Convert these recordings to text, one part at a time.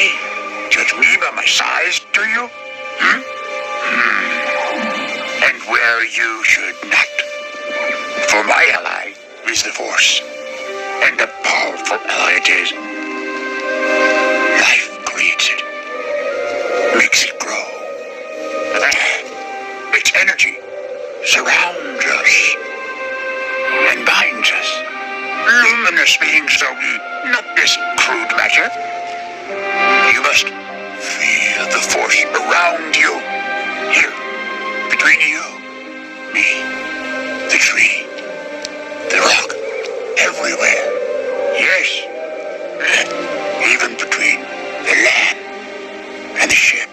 me? Judge me by my size, do you? And where you should not. For my ally is the Force. And a powerful ally it is. Life creates it. Makes it grow. Its energy surrounds us and binds us. Luminous beings, so not this crude matter. You must feel the Force around you. Here, between you, me, the tree, the rock, everywhere. Yes, even between the land and the ship.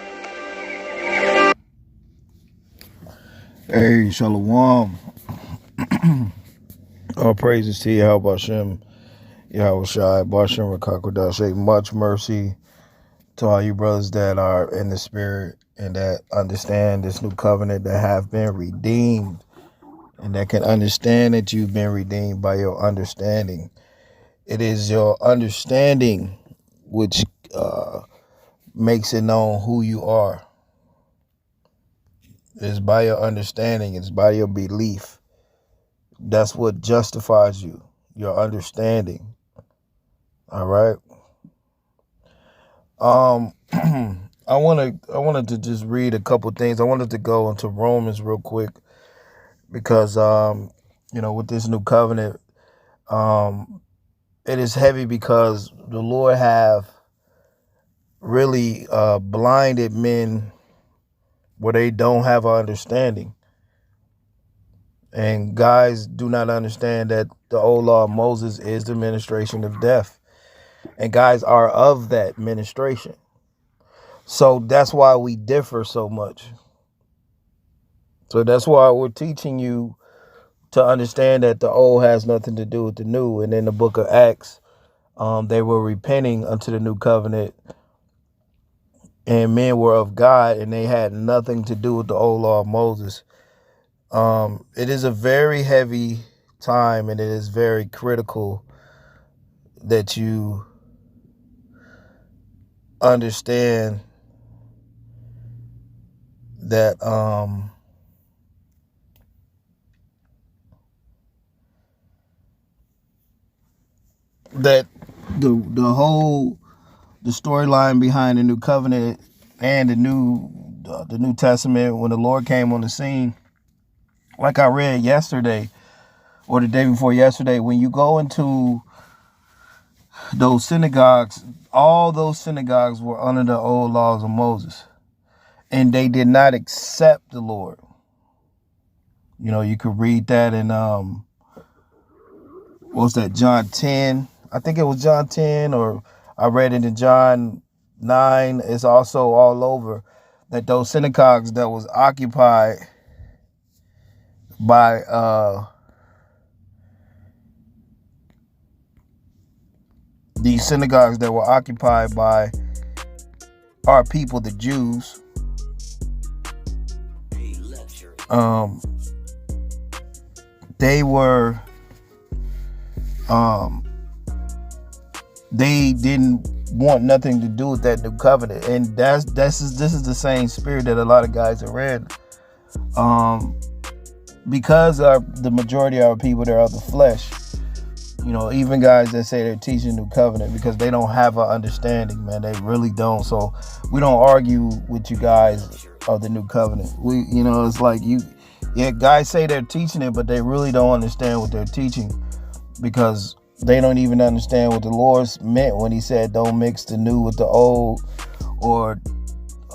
Hey, Shalom. All praises to you, Hashem, Yahweh Shai, Bashem, Rakakodashe. Much mercy to all you brothers that are in the spirit and that understand this new covenant, that have been redeemed, and that can understand that you've been redeemed by your understanding. It is your understanding which makes it known who you are. It's by your understanding. It's by your belief. That's what justifies you, your understanding. All right. I wanted to just read a couple things. I wanted to go into Romans real quick because with this new covenant, it is heavy because the Lord have really blinded men where they don't have an understanding. And guys do not understand that the old law of Moses is the ministration of death. And guys are of that ministration. So that's why we differ so much. So that's why we're teaching you to understand that the old has nothing to do with the new. And in the book of Acts, they were repenting unto the new covenant. And men were of God, and they had nothing to do with the old law of Moses. It is a very heavy time, and it is very critical that you understand that that the storyline behind the new covenant and the New Testament, when the Lord came on the scene, like I read yesterday or the day before yesterday, when you go into those synagogues, all those synagogues were under the old laws of Moses, and they did not accept the Lord. You could read that in what's that, John 10? I think it was John 10, or I read it in John 9. It's also all over that those synagogues that was occupied by these synagogues that were occupied by our people, the Jews, they were they didn't want nothing to do with that new covenant. And this is the same spirit that a lot of guys are in. Because the majority of our people, they're of the flesh. Even guys that say they're teaching new covenant, because they don't have an understanding, man. They really don't. So we don't argue with you guys of the new covenant. It's like guys say they're teaching it, but they really don't understand what they're teaching, because they don't even understand what the Lord meant when he said don't mix the new with the old, or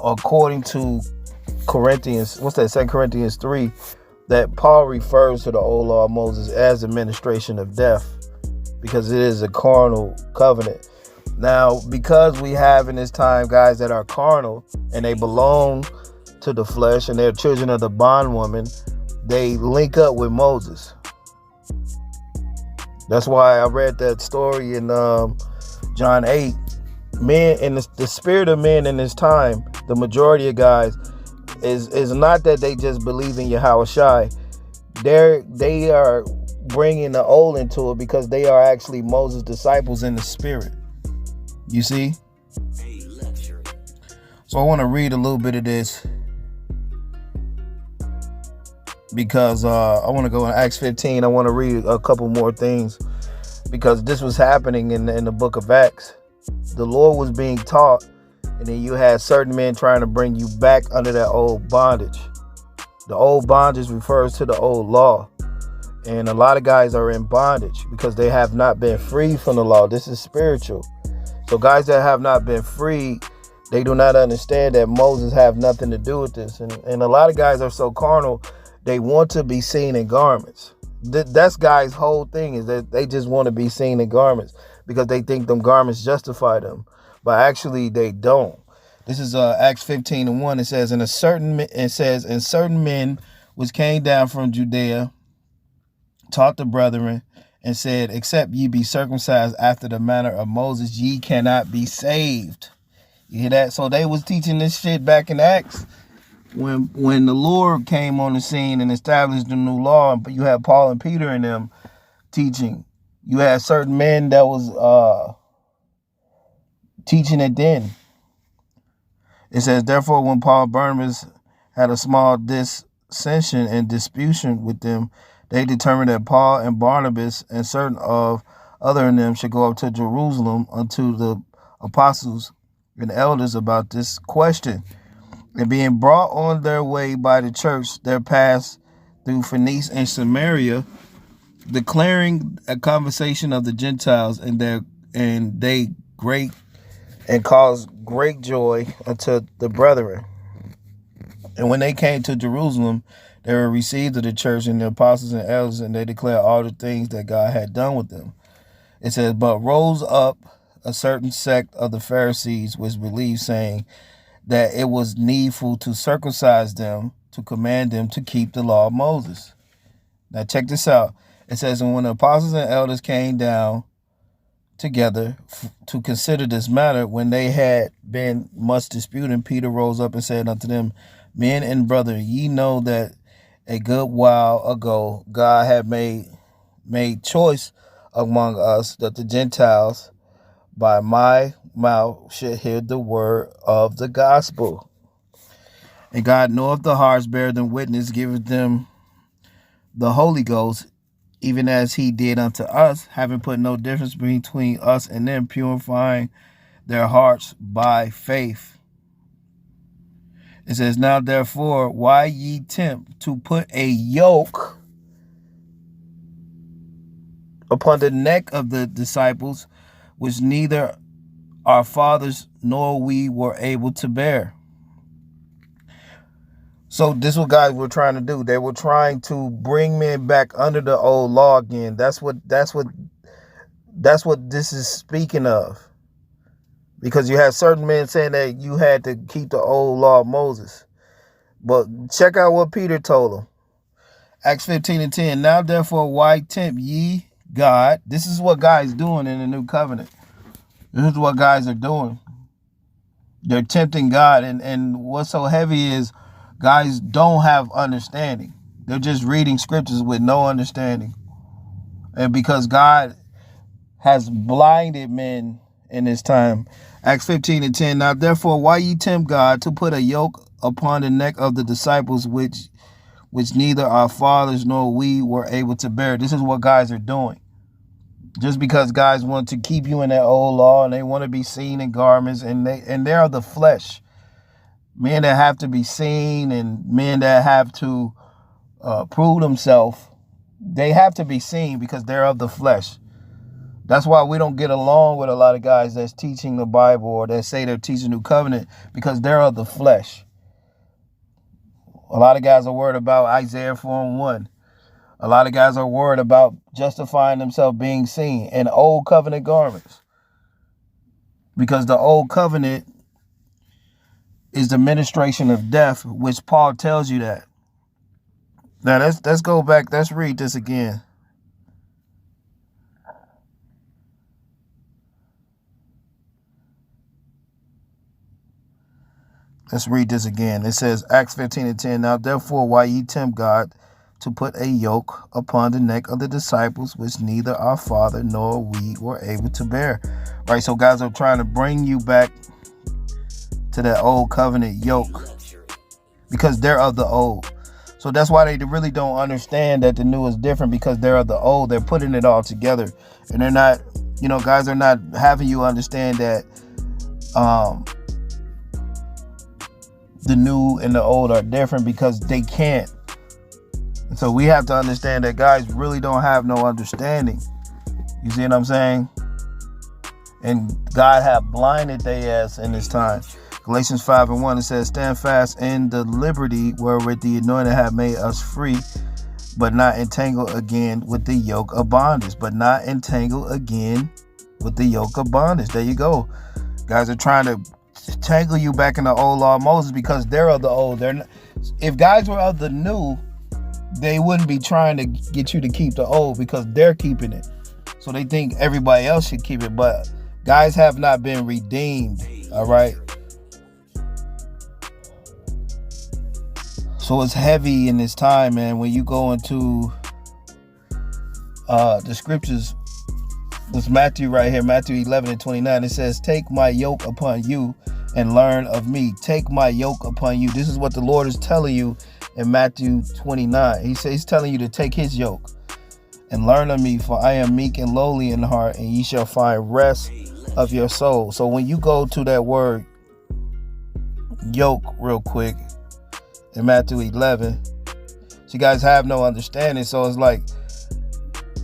according to Corinthians, what's that, 2 Corinthians 3, that Paul refers to the old law of Moses as the ministration of death, because it is a carnal covenant. Now, because we have in this time guys that are carnal and they belong to the flesh and they're children of the bondwoman, they link up with Moses. That's why I read that story in John 8. Men, in the spirit of men in this time, the majority of guys, is not that they just believe in Yahweh Shai. They are bringing the old into it, because they are actually Moses' disciples in the spirit. You see? So I want to read a little bit of this because I want to go in Acts 15. I want to read a couple more things because this was happening in the book of Acts. The Lord was being taught, and then you had certain men trying to bring you back under that old bondage. The old bondage refers to the old law. And a lot of guys are in bondage because they have not been free from the law. This is spiritual. So guys that have not been free, they do not understand that Moses have nothing to do with this. And a lot of guys are so carnal, they want to be seen in garments. That's guys' whole thing, is that they just want to be seen in garments because they think them garments justify them. But actually they don't. This is Acts 15:1. It says, and certain men which came down from Judea taught the brethren and said, except ye be circumcised after the manner of Moses, ye cannot be saved. You hear that? So they was teaching this shit back in Acts when the Lord came on the scene and established the new law. But you had Paul and Peter and them teaching. You had certain men that was teaching it then. It says, therefore, when Paul and Barnabas had a small dissension and disputation with them, they determined that Paul and Barnabas and certain of other of them should go up to Jerusalem unto the apostles and elders about this question. And being brought on their way by the church, there passed through Phoenicia and Samaria, declaring a conversation of the Gentiles, and they great and caused great joy unto the brethren. And when they came to Jerusalem, they were received of the church and the apostles and elders, and they declared all the things that God had done with them. It says, but rose up a certain sect of the Pharisees which believed, saying that it was needful to circumcise them, to command them to keep the law of Moses. Now check this out. It says, and when the apostles and elders came down together to consider this matter, when they had been much disputing, Peter rose up and said unto them, men and brethren, ye know that a good while ago God had made choice among us that the Gentiles by my mouth should hear the word of the gospel. And God knoweth the hearts, bear them witness, giveth them the Holy Ghost, even as he did unto us, having put no difference between us and them, purifying their hearts by faith. It says, now therefore, why ye tempt to put a yoke upon the neck of the disciples, which neither our fathers nor we were able to bear. So this is what guys were trying to do. They were trying to bring men back under the old law again. That's what this is speaking of. Because you had certain men saying that you had to keep the old law of Moses. But check out what Peter told them. Acts 15:10. Now therefore, why tempt ye God? This is what guys doing in the new covenant. This is what guys are doing. They're tempting God. And what's so heavy is guys don't have understanding. They're just reading scriptures with no understanding. And because God has blinded men in this time. Acts 15:10. Now therefore, why ye tempt God to put a yoke upon the neck of the disciples, which neither our fathers nor we were able to bear? This is what guys are doing. Just because guys want to keep you in that old law and they want to be seen in garments, and they're of the flesh. Men that have to be seen and men that have to prove themselves, they have to be seen because they're of the flesh. That's why we don't get along with a lot of guys that's teaching the Bible or that say they're teaching New Covenant, because they're of the flesh. A lot of guys are worried about Isaiah 4:1. A lot of guys are worried about justifying themselves being seen in old covenant garments. Because the old covenant is the ministration of death, which Paul tells you that. Now let's go back. Let's read this again. Let's read this again. It says, Acts 15:10. Now therefore, why ye tempt God to put a yoke upon the neck of the disciples, which neither our father nor we were able to bear? Right. So guys are trying to bring you back to that old covenant yoke because they're of the old. So that's why they really don't understand that the new is different, because they're of the old. They're putting it all together, and they're not, guys are not having you understand that the new and the old are different, because they can't. And so we have to understand that guys really don't have no understanding. You see what I'm saying? And God have blinded their ass in this time. Galatians 5:1, it says, stand fast in the liberty wherewith the anointed have made us free, but not entangle again with the yoke of bondage. But not entangle again with the yoke of bondage. There you go. Guys are trying to tangle you back in the old law of Moses because they're of the old. If guys were of the new, they wouldn't be trying to get you to keep the old, because they're keeping it. So they think everybody else should keep it. But guys have not been redeemed. All right. So it's heavy in this time, man. When you go into the scriptures, with Matthew right here, Matthew 11:29, it says, take my yoke upon you and learn of me. Take my yoke upon you. This is what the Lord is telling you in Matthew 29. He says he's telling you to take his yoke and learn of me, for I am meek and lowly in heart, and ye shall find rest of your soul. So when you go to that word yoke real quick in Matthew 11, you guys have no understanding. So it's like,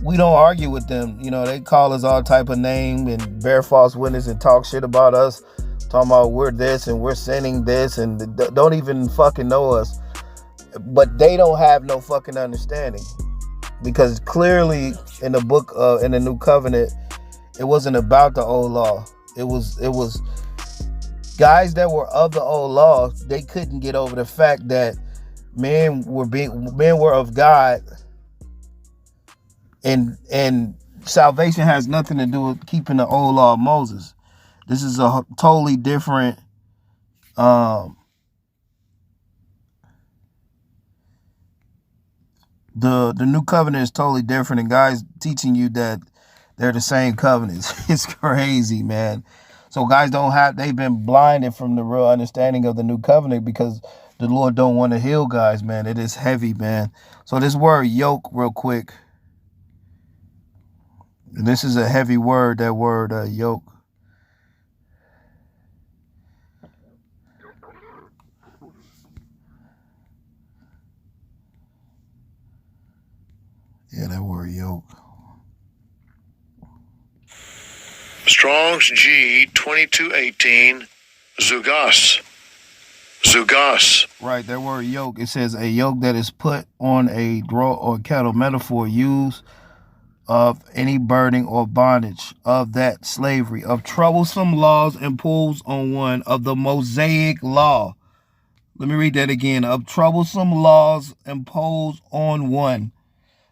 we don't argue with them. They call us all type of name and bear false witness and talk shit about us, talking about we're this and we're sinning this, and don't even fucking know us. But they don't have no fucking understanding, because clearly in the book in the new covenant, it wasn't about the old law. It was guys that were of the old law. They couldn't get over the fact that men were of God, and salvation has nothing to do with keeping the old law of Moses. This is a totally different the new covenant is totally different, and guys teaching you that they're the same covenants. It's crazy, man. So guys they've been blinded from the real understanding of the new covenant, because the Lord don't want to heal guys, man. It is heavy, man. So this word yoke real quick. This is a heavy word, that word yoke. Yeah, that word yoke. Strong's G 2218, Zugos. Right, that word yoke. It says a yoke that is put on a draw or cattle, metaphor used of any burden or bondage, of that slavery, of troublesome laws imposed on one, of the Mosaic law. Let me read that again. Of troublesome laws imposed on one.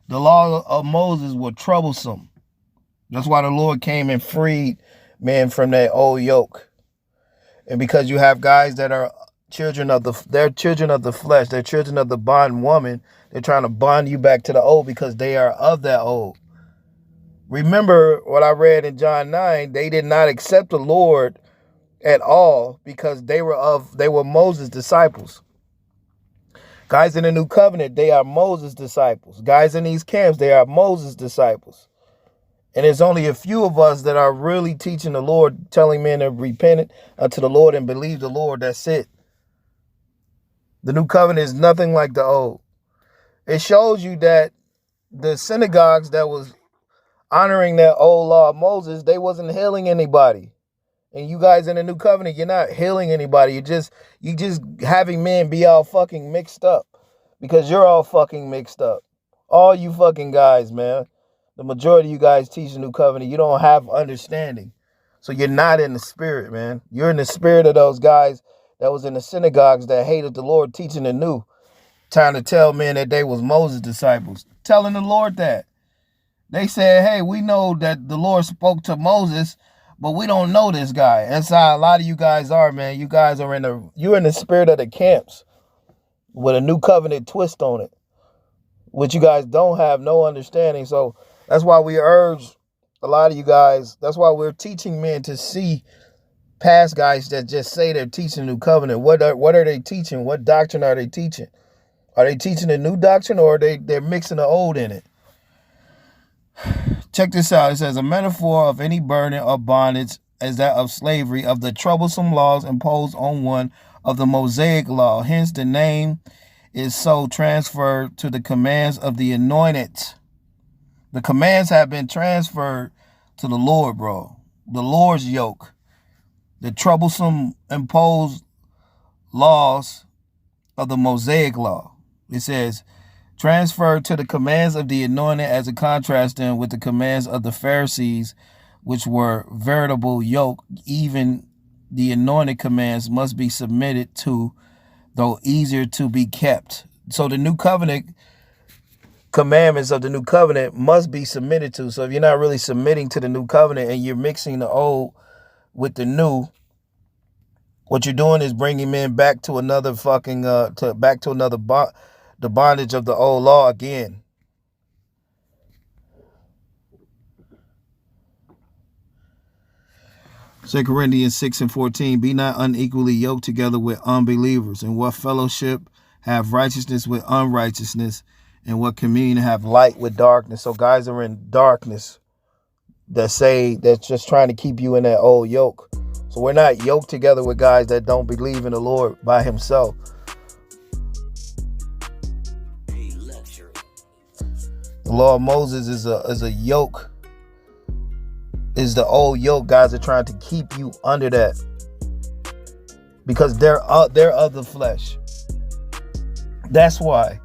The law of Moses were troublesome. That's why the Lord came and freed men from that old yoke. And because you have guys that are they're children of the flesh, they're children of the bondwoman, they're trying to bond you back to the old because they are of that old. Remember what I read in John 9, they did not accept the Lord at all because they were Moses' disciples. Guys in the new covenant, they are Moses' disciples. Guys in these camps, they are Moses' disciples. And there's only a few of us that are really teaching the Lord, telling men to repent unto the Lord and believe the Lord. That's it. The new covenant is nothing like the old. It shows you that the synagogues that was honoring that old law of Moses, they wasn't healing anybody. And you guys in the new covenant, you're not healing anybody. You just having men be all fucking mixed up, because you're all fucking mixed up. All you fucking guys, man. The majority of you guys teach the new covenant. You don't have understanding. So you're not in the spirit, man. You're in the spirit of those guys that was in the synagogues that hated the Lord, teaching the new, trying to tell men that they was Moses' disciples, telling the Lord that. They said, hey, we know that the Lord spoke to Moses, but we don't know this guy. That's how a lot of you guys are, man. You guys are you're in the spirit of the camps with a new covenant twist on it, which you guys don't have no understanding. So that's why we urge a lot of you guys, that's why we're teaching men to see past guys that just say they're teaching the new covenant. What are they teaching? What doctrine are they teaching? Are they teaching the new doctrine, or they're mixing the old in it? Check this out. It says, a metaphor of any burden or bondage as that of slavery, of the troublesome laws imposed on one, of the Mosaic law. Hence the name is so transferred to the commands of the anointed. The commands have been transferred to the Lord, bro. The Lord's yoke. The troublesome imposed laws of the Mosaic law. It says, transferred to the commands of the anointed as a contrast then with the commands of the Pharisees, which were veritable yoke. Even the anointed commands must be submitted to, though easier to be kept. So the new covenant commandments of the new covenant must be submitted to. So if you're not really submitting to the new covenant and you're mixing the old with the new, what you're doing is bringing men back to another fucking the bondage of the old law again. Second Corinthians 6:14, be not unequally yoked together with unbelievers. And what fellowship have righteousness with unrighteousness? And what communion have light with darkness? So guys are in darkness that's just trying to keep you in that old yoke. So we're not yoked together with guys that don't believe in the Lord by himself. The law of Moses is a yoke, is the old yoke. Guys are trying to keep you under that because they're of the flesh. That's why.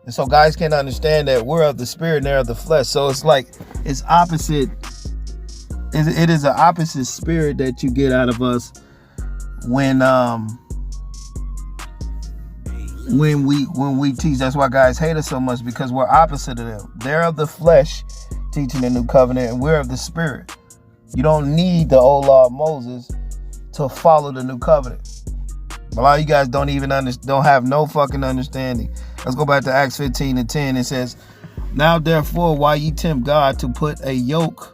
And so guys can't understand that we're of the spirit and they're of the flesh. So it's like, it's opposite. It is an opposite spirit that you get out of us when we teach. That's why guys hate us so much, because we're opposite of them. They're of the flesh teaching the new covenant, and we're of the spirit. You don't need the old law of Moses to follow the new covenant. A lot of you guys don't have no fucking understanding. Let's go back to Acts 15:10. It says, now therefore, why ye tempt God to put a yoke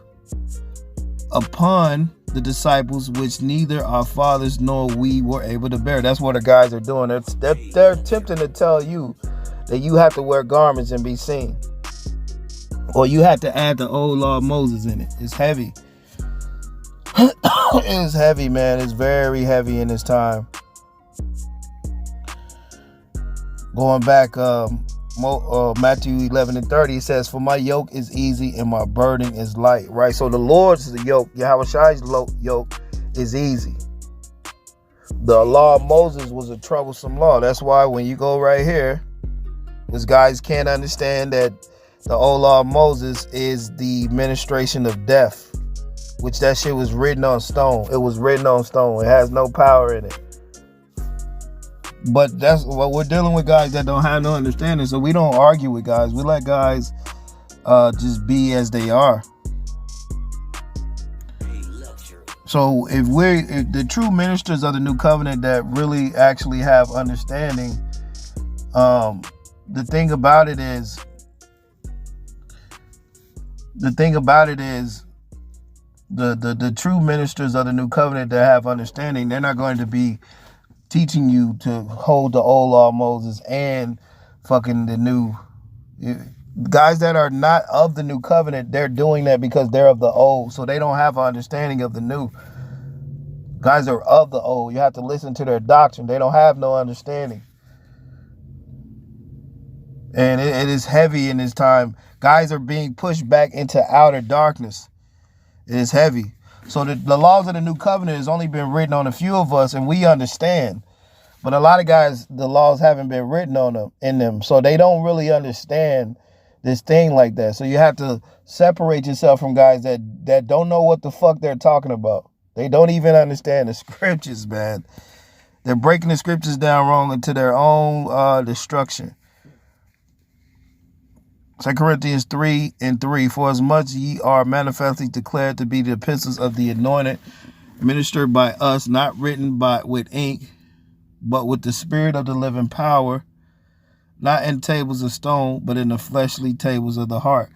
upon the disciples, which neither our fathers nor we were able to bear. That's what the guys are doing. They're attempting to tell you that you have to wear garments and be seen, or you have to add the old law of Moses in it. It's heavy. It's heavy, man. It's very heavy in this time. Going back, Matthew 11:30, it says, for my yoke is easy and my burden is light. Right? So the Lord's yoke, Yahweh Shai's yoke, is easy. The law of Moses was a troublesome law. That's why when you go right here, these guys can't understand that the old law of Moses is the ministration of death, which that shit was written on stone. It was written on stone. It has no power in it. But that's what we're dealing with, guys that don't have no understanding. So we don't argue with guys. We let guys just be as they are. So if the true ministers of the new covenant that really actually have understanding, the thing about it is the true ministers of the new covenant that have understanding, they're not going to be teaching you to hold the old law of Moses and fucking the new. Guys that are not of the new covenant, they're doing that because they're of the old, so they don't have an understanding of the new. Guys are of the old. You have to listen to their doctrine. They don't have no understanding. And it is heavy in this time. Guys are being pushed back into outer darkness. It is heavy. So the laws of the new covenant has only been written on a few of us, and we understand. But a lot of guys, the laws haven't been written in them. So they don't really understand this thing like that. So you have to separate yourself from guys that don't know what the fuck they're talking about. They don't even understand the scriptures, man. They're breaking the scriptures down wrong into their own destruction. 2 Corinthians 3:3, for as much ye are manifestly declared to be the epistles of the anointed, ministered by us, not written with ink, but with the spirit of the living power, not in tables of stone, but in the fleshly tables of the heart.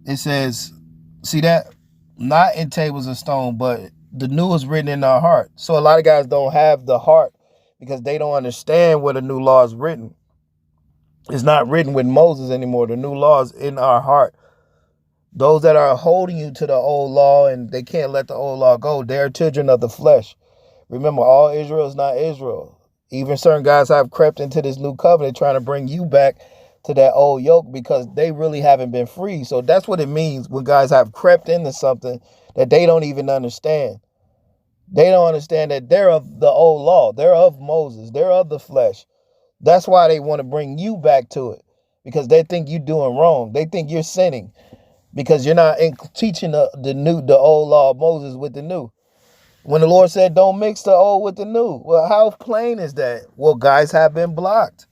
It says, see that? Not in tables of stone, but the new is written in our heart. So a lot of guys don't have the heart because they don't understand where the new law is written. It's not written with Moses anymore. The new law is in our heart. Those that are holding you to the old law and they can't let the old law go, they're children of the flesh. Remember, all Israel is not Israel. Even certain guys have crept into this new covenant trying to bring you back to that old yoke because they really haven't been free. So that's what it means when guys have crept into something that they don't even understand. They don't understand that they're of the old law. They're of Moses. They're of the flesh. That's why they want to bring you back to it, because they think you're doing wrong. They think you're sinning because you're not teaching the old law of Moses with the new. When the Lord said, don't mix the old with the new. Well, how plain is that? Well, guys have been blocked.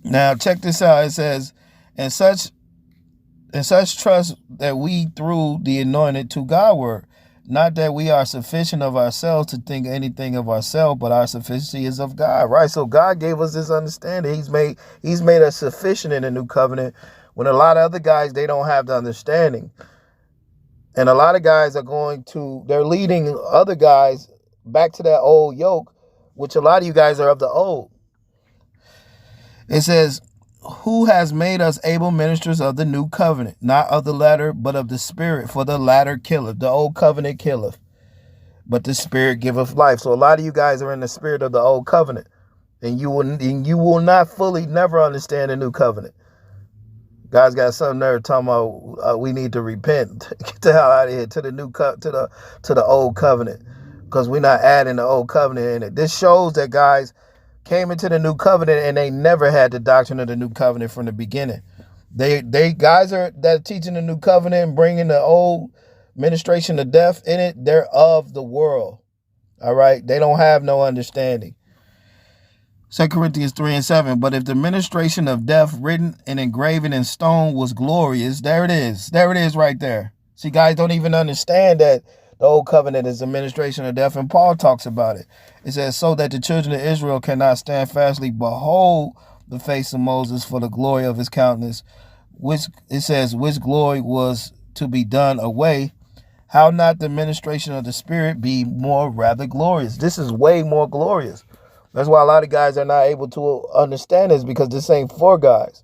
Now, check this out. It says, and such trust that we through the anointed to Godward. Not that we are sufficient of ourselves to think anything of ourselves, but our sufficiency is of God, right? So God gave us this understanding. He's made us sufficient in the new covenant, when a lot of other guys, they don't have the understanding. And a lot of guys they're leading other guys back to that old yoke, which a lot of you guys are of the old. It says, who has made us able ministers of the new covenant, not of the letter, but of the spirit, for the latter killeth, the old covenant killeth, but the spirit giveth life. So a lot of you guys are in the spirit of the old covenant, and you will not fully never understand the new covenant. Guys got some nerve talking about we need to repent, get the hell out of here to the new to the old covenant, because we're not adding the old covenant in it. This shows that guys came into the new covenant and they never had the doctrine of the new covenant from the beginning. They guys that are teaching the new covenant and bringing the old ministration of death in it. They're of the world. All right, they don't have no understanding. 2 Corinthians 3:7. But if the ministration of death written and engraven in stone was glorious, there it is right there. See, guys don't even understand that the old covenant is the ministration of death, and Paul talks about it. It says, so that the children of Israel cannot stand fastly behold the face of Moses for the glory of his countenance, which it says, which glory was to be done away. How not the ministration of the Spirit be more rather glorious? This is way more glorious. That's why a lot of guys are not able to understand this, because this ain't for guys.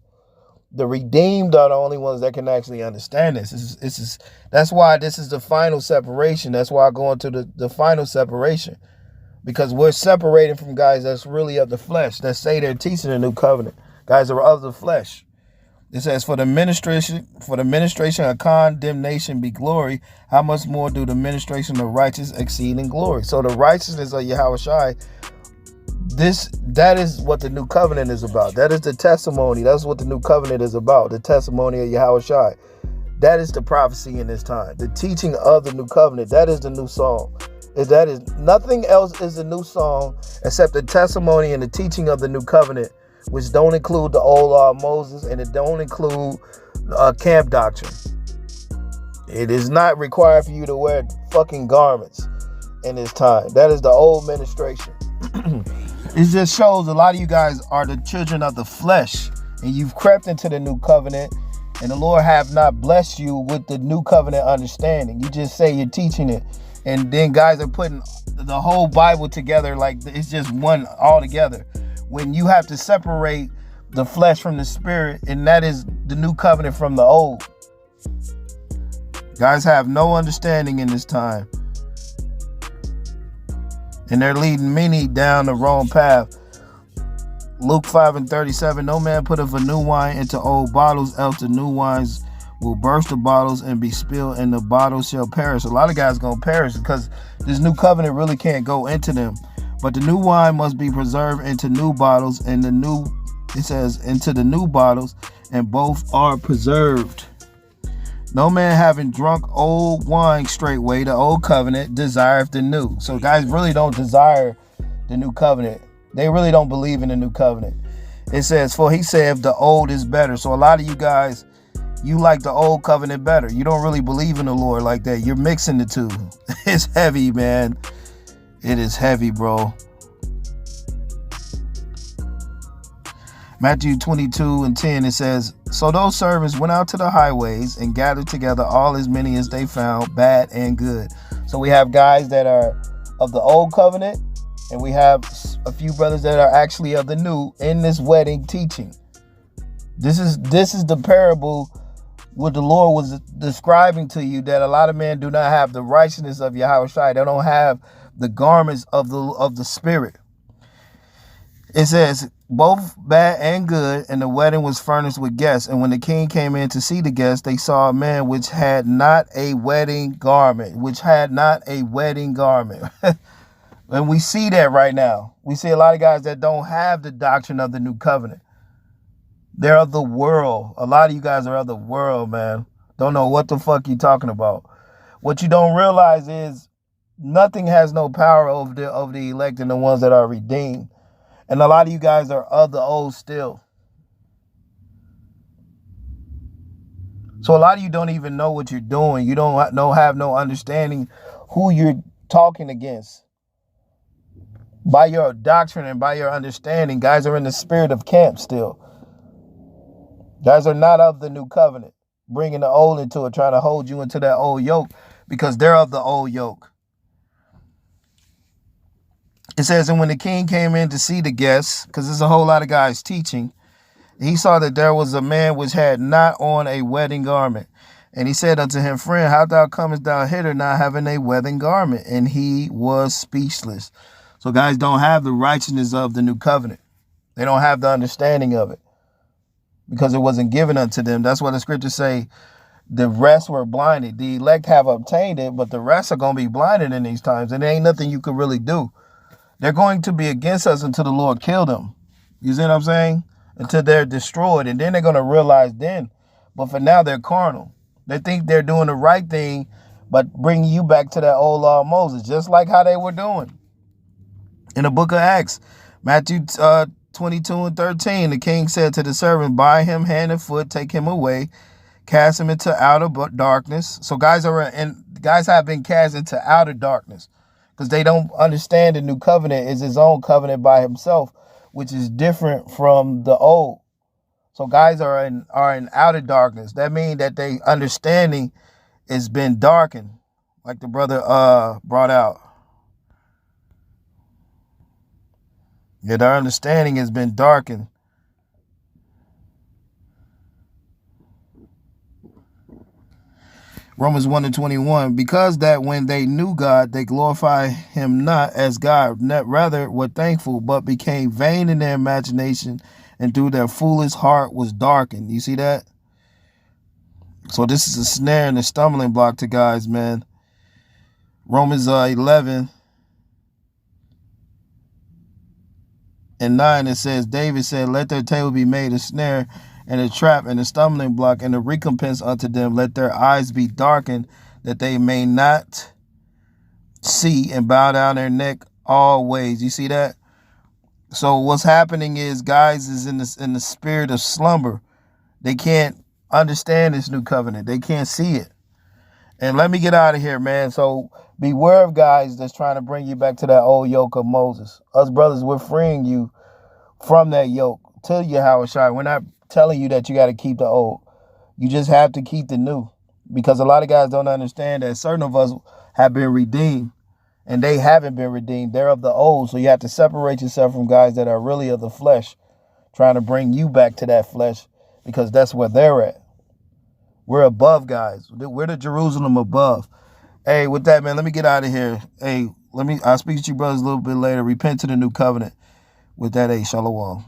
The redeemed are the only ones that can actually understand this. That's why this is the final separation. That's why I go into the final separation, because we're separating from guys that's really of the flesh, that say they're teaching the new covenant. Guys are of the flesh. It says, for the ministration of condemnation be glory, how much more do the ministration of righteousness exceed in glory? So the righteousness of Yahushua, that is what the new covenant is about. That is the testimony. That's what the new covenant is about. The testimony of Yahushua. That is the prophecy in this time. The teaching of the new covenant. That is the new song. That is nothing else is the new song except the testimony and the teaching of the new covenant, which don't include the old law of Moses, and it don't include camp doctrine. It is not required for you to wear fucking garments in this time. That is the old ministration. It just shows a lot of you guys are the children of the flesh, and you've crept into the new covenant, and the Lord have not blessed you with the new covenant understanding. You just say you're teaching it, and then guys are putting the whole Bible together like it's just one altogether, when you have to separate the flesh from the spirit, and that is the new covenant from the old. Guys have no understanding in this time, and they're leading many down the wrong path. Luke 5:37, no man putteth a new wine into old bottles, else the new wines will burst the bottles and be spilled, and the bottles shall perish. A lot of guys gonna perish because this new covenant really can't go into them. But the new wine must be preserved into new bottles, and it says into the new bottles, and both are preserved. No man having drunk old wine straightway, the old covenant, desireth the new. So guys really don't desire the new covenant. They really don't believe in the new covenant. It says, for he said the old is better. So a lot of you guys, you like the old covenant better. You don't really believe in the Lord like that. You're mixing the two. It's heavy, man. It is heavy, bro. Matthew 22:10, it says, so those servants went out to the highways and gathered together all as many as they found, bad and good. So we have guys that are of the old covenant, and we have a few brothers that are actually of the new in this wedding teaching. This is the parable what the Lord was describing to you, that a lot of men do not have the righteousness of Yahushua. They don't have the garments of the Spirit. It says, both bad and good, and the wedding was furnished with guests. And when the king came in to see the guests, they saw a man which had not a wedding garment, And we see that right now. We see a lot of guys that don't have the doctrine of the new covenant. They're of the world. A lot of you guys are of the world, man. Don't know what the fuck you talking about. What you don't realize is nothing has no power over the elect and the ones that are redeemed. And a lot of you guys are of the old still. So a lot of you don't even know what you're doing. You don't have no understanding who you're talking against. By your doctrine and by your understanding, guys are in the spirit of camp still. Guys are not of the new covenant, bringing the old into it, trying to hold you into that old yoke because they're of the old yoke. It says, and when the king came in to see the guests, because there's a whole lot of guys teaching, he saw that there was a man which had not on a wedding garment. And he said unto him, friend, how thou comest thou hither not having a wedding garment? And he was speechless. So guys don't have the righteousness of the new covenant. They don't have the understanding of it because it wasn't given unto them. That's what the scriptures say. The rest were blinded. The elect have obtained it, but the rest are going to be blinded in these times. And there ain't nothing you can really do. They're going to be against us until the Lord kill them. You see what I'm saying? Until they're destroyed. And then they're going to realize then. But for now, they're carnal. They think they're doing the right thing, but bringing you back to that old law of Moses, just like how they were doing. In the book of Acts, Matthew 22:13, the king said to the servant, bind him hand and foot, take him away, cast him into outer darkness. So guys have been cast into outer darkness because they don't understand the new covenant is his own covenant by himself, which is different from the old. So guys are in outer darkness. That means that their understanding has been darkened, like the brother brought out. Yeah, their understanding has been darkened. Romans 1:21, because that when they knew God, they glorified him not as God, rather were thankful, but became vain in their imagination, and through their foolish heart was darkened. You see that? So this is a snare and a stumbling block to guys, man. Romans 11:9, it says, David said, let their table be made a snare and a trap and a stumbling block and a recompense unto them. Let their eyes be darkened that they may not see and bow down their neck always. You see that? So what's happening is guys is in the spirit of slumber. They can't understand this new covenant. They can't see it. And let me get out of here, man. So beware of guys that's trying to bring you back to that old yoke of Moses. Us brothers, we're freeing you from that yoke to Yahushua. We're not telling you that you got to keep the old. You just have to keep the new. Because a lot of guys don't understand that certain of us have been redeemed and they haven't been redeemed. They're of the old. So you have to separate yourself from guys that are really of the flesh, trying to bring you back to that flesh because that's where they're at. We're above, guys. We're the Jerusalem above. Hey, with that, man, let me get out of here. Hey, I'll speak to you brothers a little bit later. Repent to the new covenant. With that, hey, shalom.